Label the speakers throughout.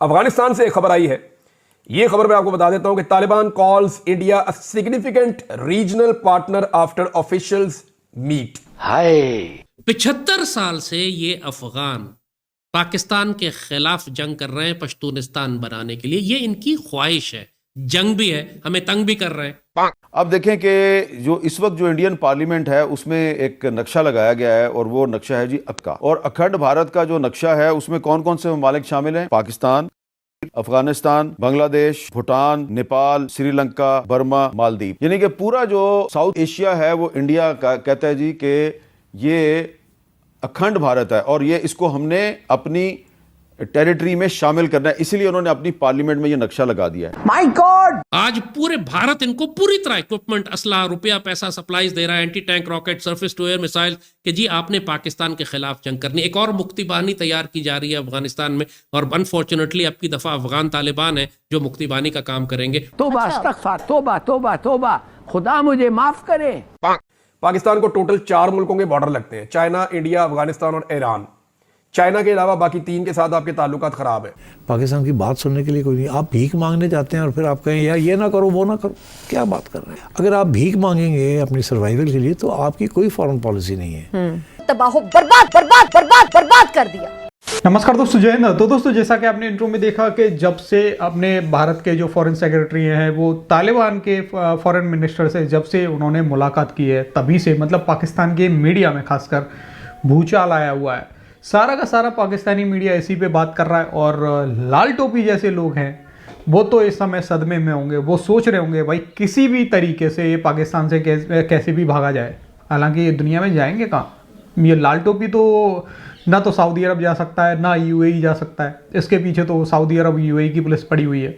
Speaker 1: अफगानिस्तान से एक खबर आई है। ये खबर मैं आपको बता देता हूं कि Taliban calls India a significant regional partner after officials meet.
Speaker 2: हाय
Speaker 3: 75 साल से ये अफगान पाकिस्तान के खिलाफ जंग कर रहे हैं पश्तूनिस्तान बनाने के लिए। ये इनकी ख्वाहिश है, जंग भी है, हमें तंग भी कर रहे हैं।
Speaker 4: अब देखें कि जो इस वक्त जो इंडियन पार्लियामेंट है उसमें एक नक्शा लगाया गया है और वो नक्शा है जी अक्का। और अखंड भारत का जो नक्शा है उसमें कौन कौन से ममालिक शामिल हैं? पाकिस्तान, अफगानिस्तान, बांग्लादेश, भूटान, नेपाल, श्रीलंका, बर्मा, मालदीव। यानी कि पूरा जो साउथ एशिया है वो इंडिया का कहता है जी कि ये अखंड भारत है और ये इसको हमने अपनी टेरिटरी में शामिल करना है, इसीलिए उन्होंने अपनी पार्लियामेंट में ये नक्शा लगा दिया है।
Speaker 2: माय गॉड,
Speaker 3: आज पूरे भारत इनको पूरी तरह इक्विपमेंट, असला, रुपया, पैसा, सप्लाईज दे रहा है, anti tank rocket, surface to air missile, कि जी आपने पाकिस्तान के खिलाफ जंग करनी। एक और मुक्ति बानी तैयार की जा रही है अफगानिस्तान में और अनफॉर्चुनेटली अब की दफा अफगान तालिबान है जो मुक्ति बानी का काम करेंगे।
Speaker 2: तोबा अस्तगफार, तोबा तोबा तोबा, खुदा मुझे माफ करे।
Speaker 1: पाकिस्तान को टोटल 4 मुल्कों के बॉर्डर लगते हैं, चाइना, इंडिया, अफगानिस्तान और ईरान। चाइना के अलावा बाकी 3 के साथ आपके ताल्लुकात खराब है।
Speaker 5: पाकिस्तान की बात सुनने के लिए कोई नहीं। आप भीख मांगने जाते हैं और फिर आप कहें यार ये ना करो वो ना करो, क्या बात कर रहे हैं? अगर आप भीख मांगेंगे अपनी सर्वाइवल के लिए तो आपकी कोई फॉरेन पॉलिसी नहीं है।
Speaker 6: तबाह बर्बाद बर्बाद बर्बाद बर्बाद कर दिया।
Speaker 7: नमस्कार दोस्तों, जय हिंद। तो दोस्तों जैसा कि आपने इंट्रो में देखा कि जब से अपने भारत के जो फॉरेन सेक्रेटरी हैं वो तालिबान के फॉरेन मिनिस्टर से जब से उन्होंने मुलाकात की है तभी से मतलब पाकिस्तान के मीडिया में खासकर भूचाल आया हुआ है। सारा का सारा पाकिस्तानी मीडिया इसी पे बात कर रहा है और लाल टोपी जैसे लोग हैं वो तो इस समय सदमे में होंगे। वो सोच रहे होंगे भाई किसी भी तरीके से ये पाकिस्तान से कैसे भी भागा जाए। हालांकि ये दुनिया में जाएंगे कहाँ? ये लाल टोपी तो ना तो सऊदी अरब जा सकता है ना यूएई जा सकता है। इसके पीछे तो सऊदी अरब यूएई की पुलिस पड़ी हुई है,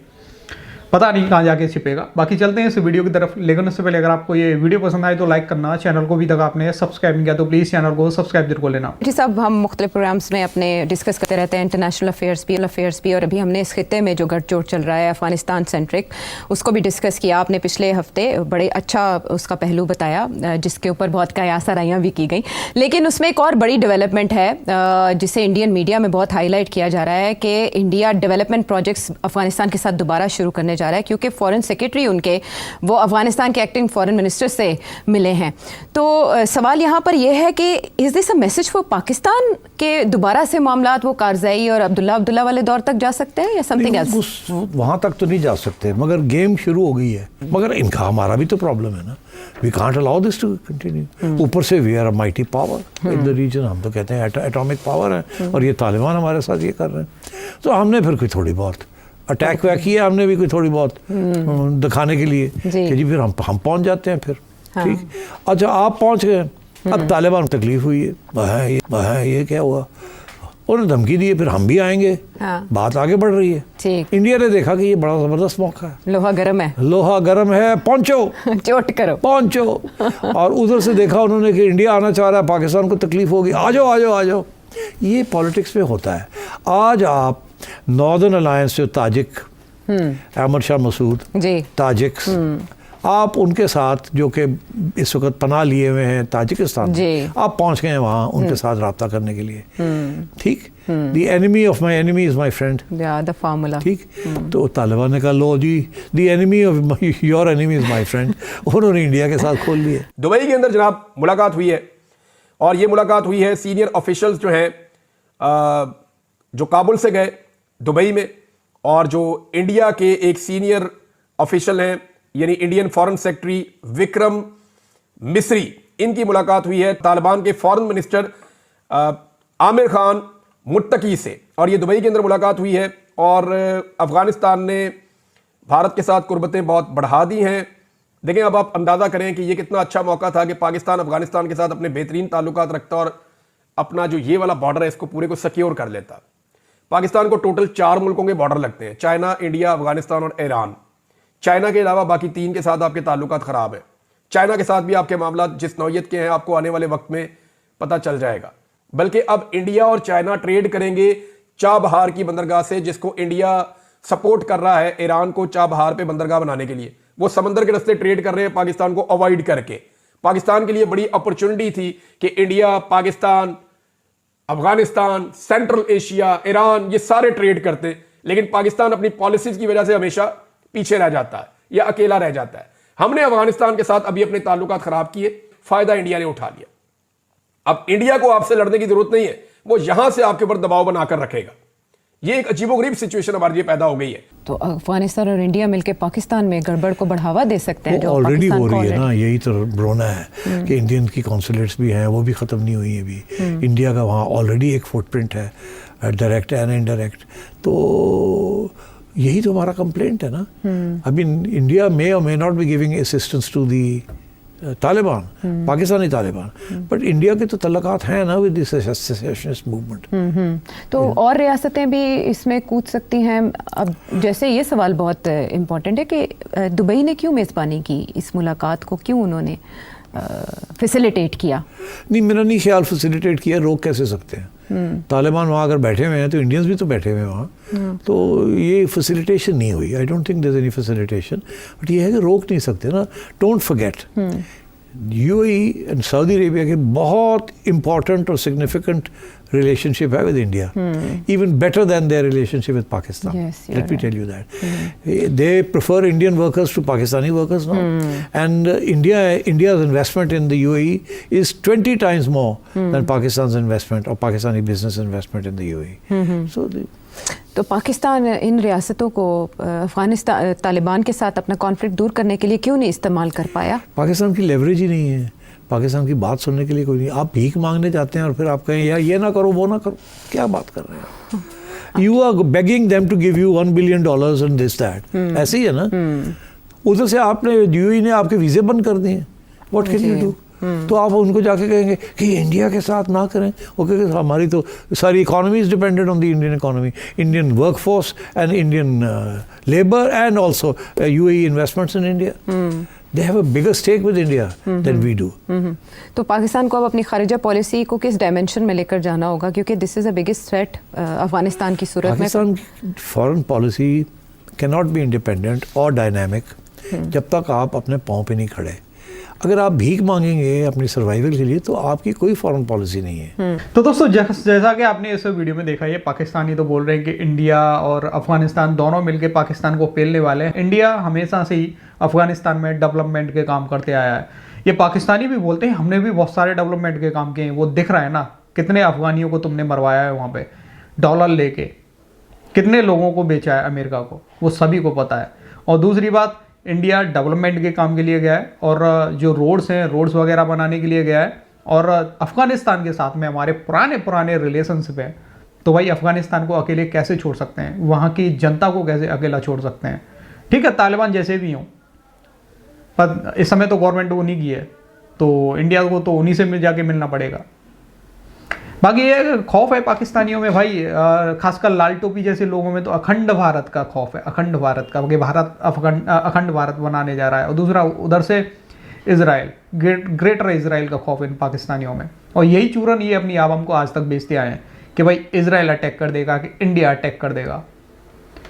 Speaker 7: पता नहीं कहाँ जाके छिपेगा। बाकी चलते हैं इस वीडियो की तरफ, लेकिन उससे पहले अगर आपको ये वीडियो पसंद आए तो लाइक करना, चैनल को भी तक आपने सब्सक्राइब नहीं किया तो प्लीज़ चैनल को सब्सक्राइब जरूर कर लेना।
Speaker 6: जी साहब, हम मुख्तलिफ प्रोग्राम्स में अपने डिस्कस करते रहते हैं इंटरनेशनल अफेयर्स भी और अभी हमने इस खित्ते में जो गठजोड़ चल रहा है अफगानिस्तान सेंट्रिक, उसको भी डिस्कस किया। आपने पिछले हफ्ते बड़े अच्छा उसका पहलू बताया जिसके ऊपर बहुत कयास आराइयाँ भी की गई। लेकिन उसमें एक और बड़ी डेवलपमेंट है जिसे इंडियन मीडिया में बहुत हाईलाइट किया जा रहा है कि इंडिया डेवलपमेंट प्रोजेक्ट्स अफगानिस्तान के साथ दोबारा शुरू करने जा रहा है, क्योंकि फॉरेन सेक्रेटरी उनके वो अफगानिस्तान के एक्टिंग फॉरेन मिनिस्टर से मिले हैं। तो सवाल यहाँ पर यह है कि is this a message for Pakistan के दोबारा से मामलात वो कारज़ई और अब्दुल्ला वाले दौर तक जा सकते हैं या समथिंग एल्स?
Speaker 5: वहाँ तक तो नहीं जा सकते, मगर गेम शुरू हो गई है। मगर इनका हमारा भी तो प्रॉब्लम है ना, we can't allow this to continue. ऊपर से we are a mighty power in the region, हम तो कहते हैं एटॉमिक पावर है और ये तालिबान हमारे साथ ये कर रहे हैं। तो हमने फिर कोई थोड़ी बहुत अटैक वैक किया, हमने भी कोई थोड़ी बहुत दिखाने के लिए कि जी फिर हम पहुंच जाते हैं फिर।
Speaker 6: हाँ।
Speaker 5: ठीक, अच्छा आप पहुंच गए, अब तालिबान को तकलीफ हुई है, ये क्या हुआ? उन्होंने धमकी दी है फिर हम भी आएंगे।
Speaker 6: हाँ।
Speaker 5: बात आगे बढ़ रही है।
Speaker 6: ठीक।
Speaker 5: इंडिया ने देखा कि ये बड़ा जबरदस्त मौका है,
Speaker 6: लोहा गर्म है,
Speaker 5: लोहा गर्म है, पहुंचो
Speaker 6: चोट करो,
Speaker 5: पहुंचो। और उधर से देखा उन्होंने कि इंडिया आना चाह रहा है, पाकिस्तान को तकलीफ होगी, आ जाओ आ जाओ आ जाओ। ये पॉलिटिक्स में होता है। आज आप नॉर्दर्न अलायंस से ताजिक अहमद शाह मसूद जी ताजिक्स, आप उनके साथ जो कि इस वक्त पनाह लिए हुए हैं ताजिकिस्तान में, आप पहुंच गए वहाँ उनके साथ रब्ता करने के लिए। ठीक, the enemy of my enemy is my friend,
Speaker 6: the formula.
Speaker 5: ठीक, तो तालिबान ने कहा लो जी the enemy of your enemy is my friend, उन्होंने इंडिया के साथ खोल लिए।
Speaker 1: दुबई के अंदर जनाब मुलाकात हुई है और ये मुलाकात हुई है सीनियर ऑफिशियल्स जो हैं जो काबुल से गए दुबई में, और जो इंडिया के एक सीनियर ऑफिशियल हैं यानी Indian foreign secretary Vikram Misri, इनकी मुलाकात हुई है तालिबान के फॉरेन मिनिस्टर आमिर खान मुत्तकी से, और ये दुबई के अंदर मुलाकात हुई है। और अफगानिस्तान ने भारत के साथ कुर्बतें बहुत बढ़ा दी हैं। देखें, अब आप अंदाज़ा करें कि ये कितना अच्छा मौका था कि पाकिस्तान अफगानिस्तान के साथ अपने बेहतरीन ताल्लुकात रखता और अपना जो ये वाला बॉर्डर है इसको पूरे को सिक्योर कर लेता। पाकिस्तान को टोटल 4 मुल्कों के बॉर्डर लगते हैं, चाइना, इंडिया, अफगानिस्तान और ईरान। चाइना के अलावा बाकी 3 के साथ आपके ताल्लुकात खराब है। चाइना के साथ भी आपके मामला जिस नौयत के हैं आपको आने वाले वक्त में पता चल जाएगा। बल्कि अब इंडिया और चाइना ट्रेड करेंगे चाबहार की बंदरगाह से, जिसको इंडिया सपोर्ट कर रहा है ईरान को चाबहार पे बंदरगाह बनाने के लिए। वो समंदर के रास्ते ट्रेड कर रहे हैं पाकिस्तान को अवॉइड करके। पाकिस्तान के लिए बड़ी अपॉर्चुनिटी थी कि India, Pakistan, Afghanistan, central Asia, Iran, ये सारे ट्रेड करते, लेकिन पाकिस्तान अपनी पॉलिसीज की वजह से हमेशा पीछे रह जाता है या अकेला रह जाता है। हमने अफगानिस्तान के साथ अभी अपने ताल्लुकात खराब किए, फायदा इंडिया ने उठा लिया। अब इंडिया को आपसे लड़ने की जरूरत नहीं है, वो यहां से आपके ऊपर दबाव बनाकर रखेगा। ये एक अजीबोगरीब सिचुएशन हमारे लिए पैदा हो गई है।
Speaker 6: तो अफगानिस्तान और इंडिया मिलकर पाकिस्तान में गड़बड़ को बढ़ावा दे सकते हैं, जो
Speaker 5: ऑलरेडी हो
Speaker 6: पाकिस्तान को
Speaker 5: रही है ना, यही तो रोना है कि इंडियन की कॉन्सुलेट्स भी हैं, वो भी ख़त्म नहीं हुई है अभी। इंडिया का वहाँ ऑलरेडी एक फुटप्रिंट है, डायरेक्ट एंड इनडायरेक्ट। तो यही तो हमारा कंप्लेंट है ना। अभी India may or may not be giving assistance to the Taliban, Pakistani Taliban, but India के तो तल्लुकात हैं ना विद दिस सेसेशनिस्ट मूवमेंट।
Speaker 6: तो और रियासतें भी इसमें कूद सकती हैं। अब जैसे ये सवाल बहुत इम्पोर्टेंट है कि दुबई ने क्यों मेज़बानी की इस मुलाकात को, क्यों उन्होंने फैसिलिटेट किया?
Speaker 5: नहीं, मेरा नहीं ख्याल फैसिलिटेट किया, रोक कैसे सकते हैं? तालिबान वहाँ अगर बैठे हुए हैं तो इंडियंस भी तो बैठे हुए हैं वहाँ, तो ये फैसिलिटेशन नहीं हुई। I don't think there is any facilitation, but ये है कि रोक नहीं सकते ना। Don't forget UAE and Saudi Arabia के बहुत इंपॉर्टेंट और सिग्निफिकेंट रिलेशनशिप है with India, even better than their relationship with Pakistan. Let me tell you that they prefer Indian workers to Pakistani workers now, and India's investment in the UAE is 20 times more than Pakistan's investment or Pakistani business investment in the UAE. So
Speaker 6: तो पाकिस्तान इन रियासतों को अफगानिस्तान तालिबान के साथ अपना conflict दूर करने के लिए क्यों नहीं इस्तेमाल कर पाया?
Speaker 5: पाकिस्तान की लेवरेज ही नहीं है, पाकिस्तान की बात सुनने के लिए कोई नहीं। आप भीख मांगने जाते हैं और फिर आप कहें यार ये ना करो वो ना करो, क्या बात कर रहे हैं? You are begging them to give you $1 billion and this that, ऐसे ही है ना। उधर से आपने यूएई ने आपके वीजे बंद कर दिए, व्हाट कैन यू डू? तो आप उनको जाके कहेंगे कि इंडिया के साथ ना करें, वो कहेंगे हमारी तो सारी economy is dependent on the Indian economy, Indian workforce and Indian labour and also UAE investments in India. They have a bigger stake with India than we do.
Speaker 6: तो पाकिस्तान को अब अपनी खारिजा पॉलिसी को किस डायमेंशन में लेकर जाना होगा, क्योंकि this is a biggest threat Afghanistan की सूरत में?
Speaker 5: पाकिस्तान की foreign policy can not be independent और डायनामिक जब तक आप अपने पाँव पे नहीं खड़े। अगर आप भीख मांगेंगे अपनी सर्वाइवल के लिए तो आपकी कोई फॉरेन पॉलिसी नहीं है।
Speaker 7: तो दोस्तों जैसा कि आपने इस वीडियो में देखा, ये पाकिस्तानी तो बोल रहे हैं कि इंडिया और अफगानिस्तान दोनों मिलकर पाकिस्तान को पेलने वाले हैं। इंडिया हमेशा से ही अफगानिस्तान में डेवलपमेंट के काम करते आया है। ये पाकिस्तानी भी बोलते हैं हमने भी बहुत सारे डेवलपमेंट के काम किए हैं। वो दिख रहा है ना, कितने अफगानियों को तुमने मरवाया है वहाँ पे डॉलर लेके, कितने लोगों को बेचा है अमेरिका को, वो सभी को पता है। और दूसरी बात, इंडिया डेवलपमेंट के काम के लिए गया है और जो रोड्स हैं, रोड्स वगैरह बनाने के लिए गया है। और अफगानिस्तान के साथ में हमारे पुराने रिलेशनशिप है, तो भाई अफगानिस्तान को अकेले कैसे छोड़ सकते हैं? वहाँ की जनता को कैसे अकेला छोड़ सकते हैं? ठीक है, तालिबान जैसे भी हों, पर इस समय तो गवर्नमेंट उन्हीं की है, तो इंडिया को तो उन्हीं से जाके मिलना पड़ेगा। बाकी ये खौफ है पाकिस्तानियों में भाई, खासकर लाल टोपी जैसे लोगों में तो अखंड भारत का खौफ है, अखंड भारत का, कि भारत अखंड भारत बनाने जा रहा है। और दूसरा उधर से इजराइल, ग्रेटर इजराइल का खौफ है इन पाकिस्तानियों में। और यही चूरन ये अपनी आवाम को आज तक बेचते आए हैं कि भाई इजराइल अटैक कर देगा, कि इंडिया अटैक कर देगा।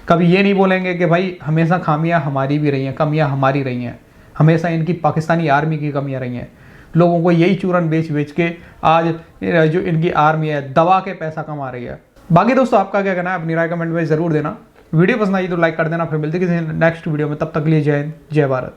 Speaker 7: कभी ये नहीं बोलेंगे कि भाई हमेशा खामियां हमारी भी रही हैं, कमियां हमारी रही हैं, हमेशा इनकी पाकिस्तानी आर्मी की कमियां रही हैं। लोगों को यही चूरन बेच के आज जो इनकी आर्मी है दबा के पैसा कमा रही है। बाकी दोस्तों आपका क्या कहना है, अपनी राय कमेंट में जरूर देना। वीडियो पसंद आई तो लाइक कर देना। फिर मिलते किसी नेक्स्ट वीडियो में, तब तक के लिए जय हिंद, जय भारत।